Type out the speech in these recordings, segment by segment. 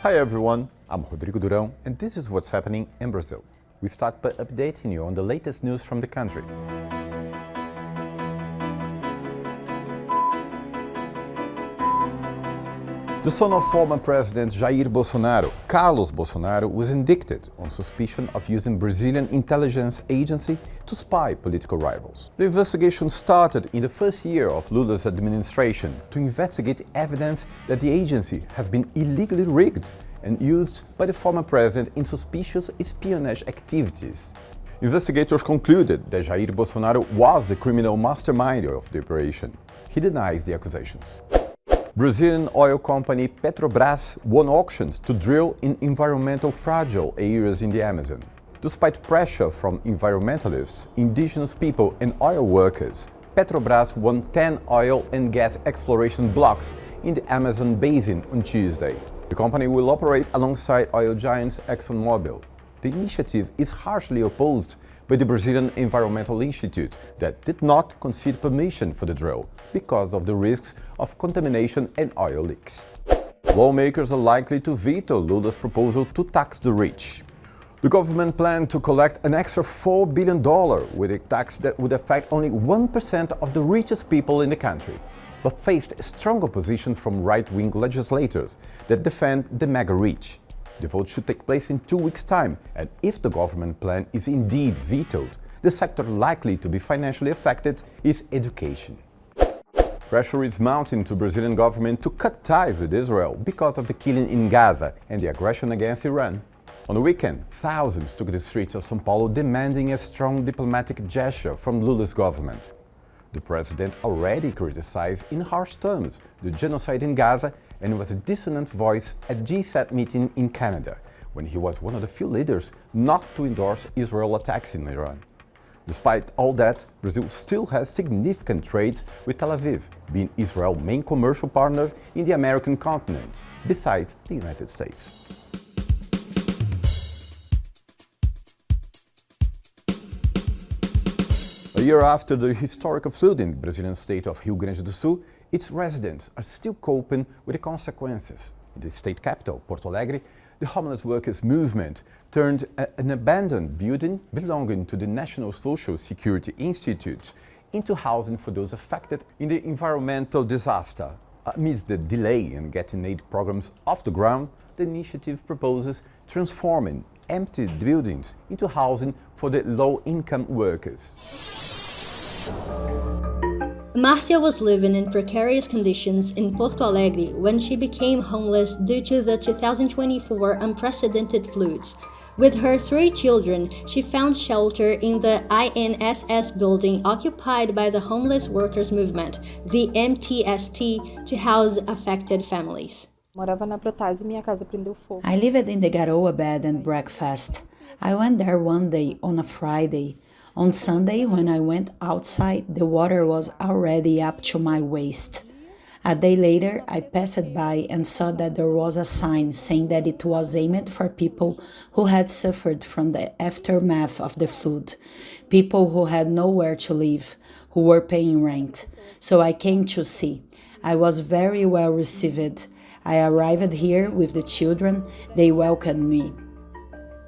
Hi everyone, I'm Rodrigo Durão and this is what's happening in Brazil. We start by updating you on the latest news from the country. The son of former President Jair Bolsonaro, Carlos Bolsonaro, was indicted on suspicion of using Brazilian intelligence agency to spy political rivals. The investigation started in the first year of Lula's administration to investigate evidence that the agency has been illegally rigged and used by the former president in suspicious espionage activities. Investigators concluded that Jair Bolsonaro was the criminal mastermind of the operation. He denies the accusations. Brazilian oil company Petrobras won auctions to drill in environmental fragile areas in the Amazon. Despite pressure from environmentalists, indigenous people and oil workers, Petrobras won 10 oil and gas exploration blocks in the Amazon basin on Tuesday. The company will operate alongside oil giants ExxonMobil. The initiative is harshly opposed by the Brazilian Environmental Institute that did not concede permission for the drill because of the risks of contamination and oil leaks. Lawmakers are likely to veto Lula's proposal to tax the rich. The government planned to collect an extra $4 billion with a tax that would affect only 1% of the richest people in the country, but faced strong opposition from right-wing legislators that defend the mega rich. The vote should take place in 2 weeks' time, and if the government plan is indeed vetoed, the sector likely to be financially affected is education. Pressure is mounting to Brazilian government to cut ties with Israel because of the killing in Gaza and the aggression against Iran. On the weekend, thousands took the streets of São Paulo demanding a strong diplomatic gesture from Lula's government. The president already criticized in harsh terms the genocide in Gaza and was a dissonant voice at G7 meeting in Canada, when he was one of the few leaders not to endorse Israel attacks in Iran. Despite all that, Brazil still has significant trade with Tel Aviv, being Israel's main commercial partner in the American continent, besides the United States. A year after the historic flood in the Brazilian state of Rio Grande do Sul, its residents are still coping with the consequences. In the state capital, Porto Alegre, the homeless workers' movement turned an abandoned building belonging to the National Social Security Institute into housing for those affected in the environmental disaster. Amidst the delay in getting aid programs off the ground, the initiative proposes transforming empty buildings into housing for the low-income workers. Marcia was living in precarious conditions in Porto Alegre when she became homeless due to the 2024 unprecedented floods. With her 3 children, she found shelter in the INSS building occupied by the homeless workers movement, the MTST, to house affected families. I lived in the Garoa bed and breakfast. I went there one day on a Friday. On Sunday, when I went outside, the water was already up to my waist. A day later, I passed by and saw that there was a sign saying that it was aimed for people who had suffered from the aftermath of the flood, people who had nowhere to live, who were paying rent. So I came to see. I was very well received. I arrived here with the children. They welcomed me.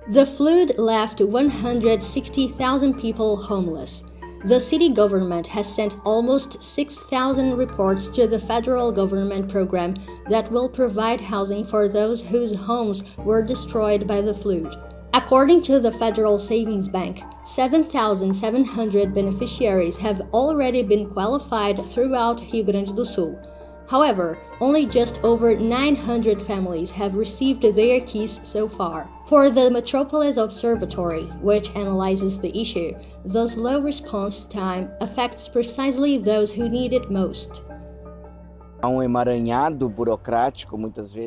The flood left 160,000 people homeless. The city government has sent almost 6,000 reports to the federal government program that will provide housing for those whose homes were destroyed by the flood. According to the Federal Savings Bank, 7,700 beneficiaries have already been qualified throughout Rio Grande do Sul. However, only just over 900 families have received their keys so far. For the Metropolis Observatory, which analyzes the issue, the slow response time affects precisely those who need it most.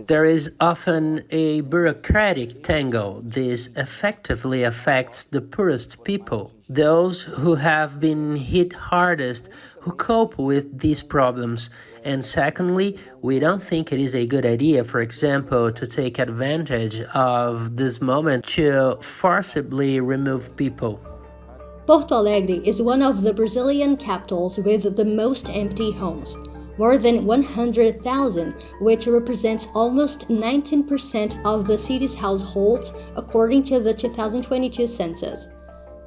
There is often a bureaucratic tangle. This effectively affects the poorest people, those who have been hit hardest, who cope with these problems. And secondly, we don't think it is a good idea, for example, to take advantage of this moment to forcibly remove people. Porto Alegre is one of the Brazilian capitals with the most empty homes. more than 100,000, which represents almost 19% of the city's households, according to the 2022 census.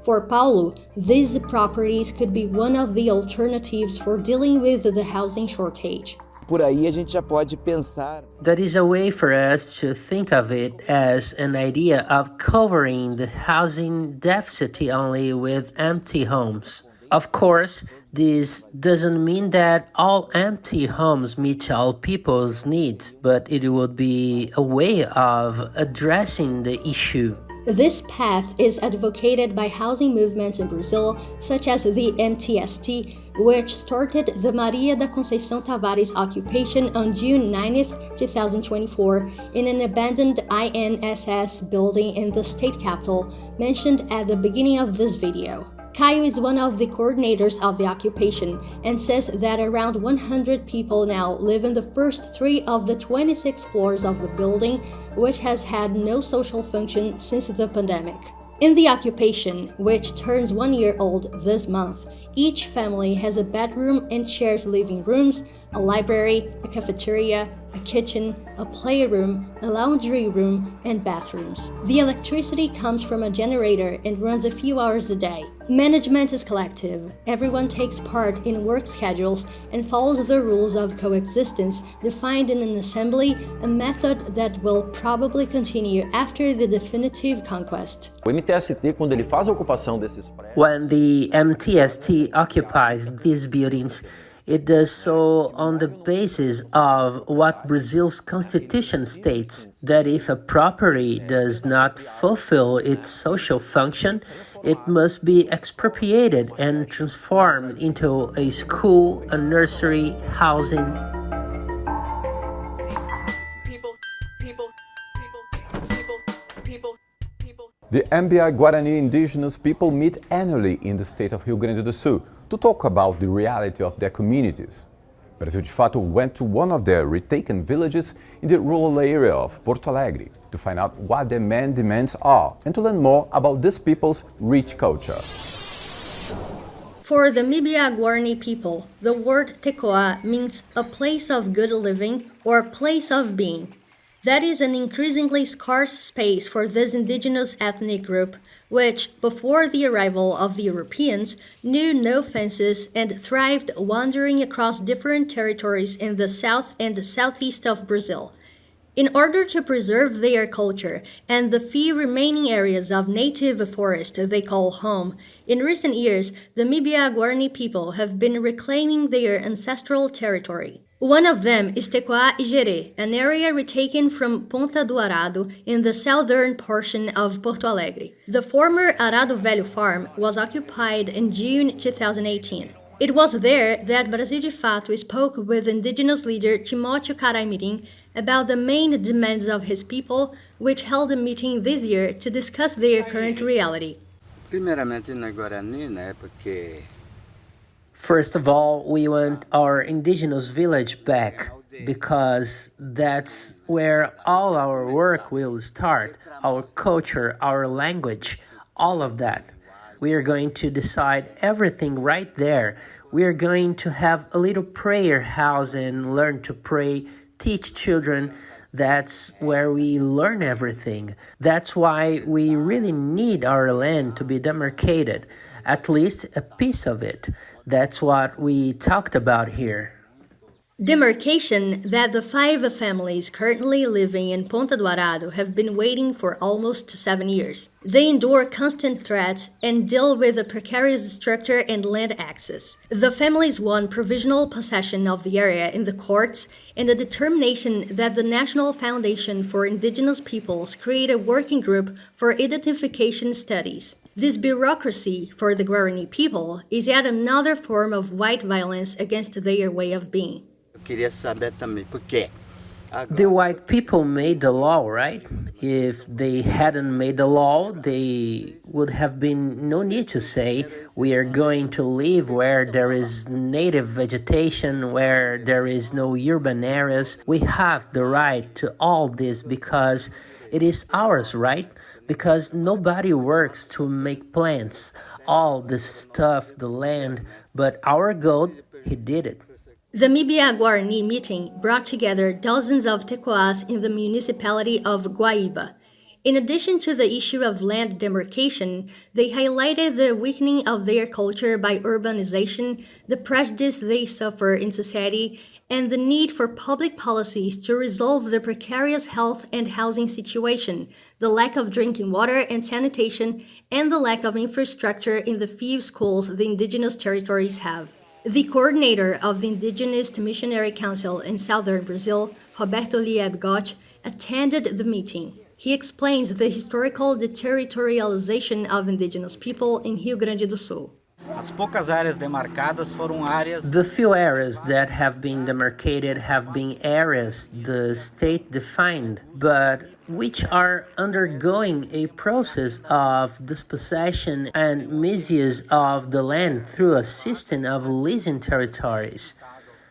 For Paulo, these properties could be one of the alternatives for dealing with the housing shortage. Por aí a gente já pode pensar. That is a way for us to think of it as an idea of covering the housing deficit only with empty homes. Of course, this doesn't mean that all empty homes meet all people's needs, but it would be a way of addressing the issue. This path is advocated by housing movements in Brazil, such as the MTST, which started the Maria da Conceição Tavares occupation on June 9, 2024, in an abandoned INSS building in the state capital, mentioned at the beginning of this video. Caio is one of the coordinators of the occupation and says that around 100 people now live in the first 3 of the 26 floors of the building, which has had no social function since the pandemic. In the occupation, which turns 1 year old this month, each family has a bedroom and shares living rooms, a library, a cafeteria, a kitchen, a playroom, a laundry room, and bathrooms. The electricity comes from a generator and runs a few hours a day. Management is collective. Everyone takes part in work schedules and follows the rules of coexistence defined in an assembly, a method that will probably continue after the definitive conquest. O MTST, quando ele faz a ocupação desses prédios, When the MTST occupies these buildings, it does so on the basis of what Brazil's constitution states, that if a property does not fulfill its social function, it must be expropriated and transformed into a school, a nursery, housing. The Mbyá Guarani indigenous people meet annually in the state of Rio Grande do Sul to talk about the reality of their communities. Brasil de Fato went to one of their retaken villages in the rural area of Porto Alegre to find out what their main demands are and to learn more about this people's rich culture. For the Mbyá Guarani people, the word tecoa means a place of good living or place of being. That is an increasingly scarce space for this indigenous ethnic group, which, before the arrival of the Europeans, knew no fences and thrived wandering across different territories in the south and southeast of Brazil. In order to preserve their culture and the few remaining areas of native forest they call home, in recent years, the Mbyá Guarani people have been reclaiming their ancestral territory. One of them is Tecoa Igerê, an area retaken from Ponta do Arado in the southern portion of Porto Alegre. The former Arado Velho farm was occupied in June 2018. It was there that Brasil de Fato spoke with indigenous leader Timóteo Caraimirim about the main demands of his people, which held a meeting this year to discuss their current reality. Primeiramente na Guarani, né, porque First of all, we want our indigenous village back because that's where all our work will start, our culture, our language, all of that. We are going to decide everything right there. We are going to have a little prayer house and learn to pray, teach children. That's where we learn everything. That's why we really need our land to be demarcated, at least a piece of it. That's what we talked about here. Demarcation that the 5 families currently living in Ponta do Arado have been waiting for almost 7 years. They endure constant threats and deal with a precarious structure and land access. The families won provisional possession of the area in the courts and a determination that the National Foundation for Indigenous Peoples create a working group for identification studies. This bureaucracy for the Guarani people is yet another form of white violence against their way of being. eu queria saber também por quê. The white people made the law, right? If they hadn't made the law, they would have been no need to say, we are going to live where there is native vegetation, where there is no urban areas. We have the right to all this because it is ours, right? Because nobody works to make plants, all the stuff, the land, but our God, he did it. The Mbyá Guarani meeting brought together dozens of Tecoás in the municipality of WHIB. In addition to the issue of land demarcation, they highlighted the weakening of their culture by urbanization, the prejudice they suffer in society, and the need for public policies to resolve the precarious health and housing situation, the lack of drinking water and sanitation, and the lack of infrastructure in the few schools the indigenous territories have. The coordinator of the Indigenous Missionary Council in southern Brazil, Roberto Liebgott, attended the meeting. He explains the historical deterritorialization of indigenous people in Rio Grande do Sul. As poucas áreas demarcadas foram áreas. The few areas that have been demarcated have been areas the state defined, but which are undergoing a process of dispossession and misuse of the land through a system of leasing territories.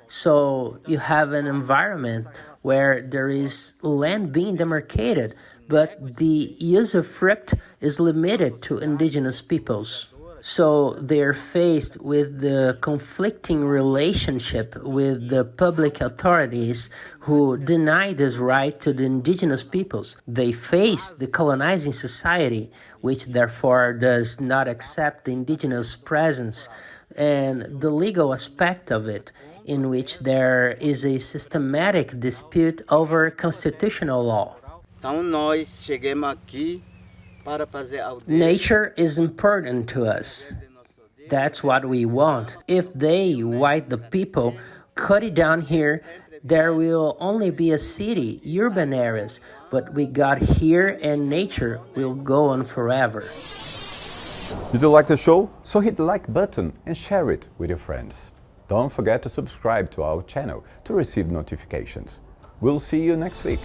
So you have an environment where there is land being demarcated, but the usufruct is limited to indigenous peoples. So they're faced with the conflicting relationship with the public authorities who deny this right to the indigenous peoples. They face the colonizing society, which therefore does not accept the indigenous presence, and the legal aspect of it, in which there is a systematic dispute over constitutional law. Então nós chegamos aqui para fazer Nature is important to us. That's what we want. If they, white the people, cut it down here, there will only be a city, urban areas, but we got here and nature will go on forever. Did you like the show? So hit the like button and share it with your friends. Don't forget to subscribe to our channel to receive notifications. We'll see you next week.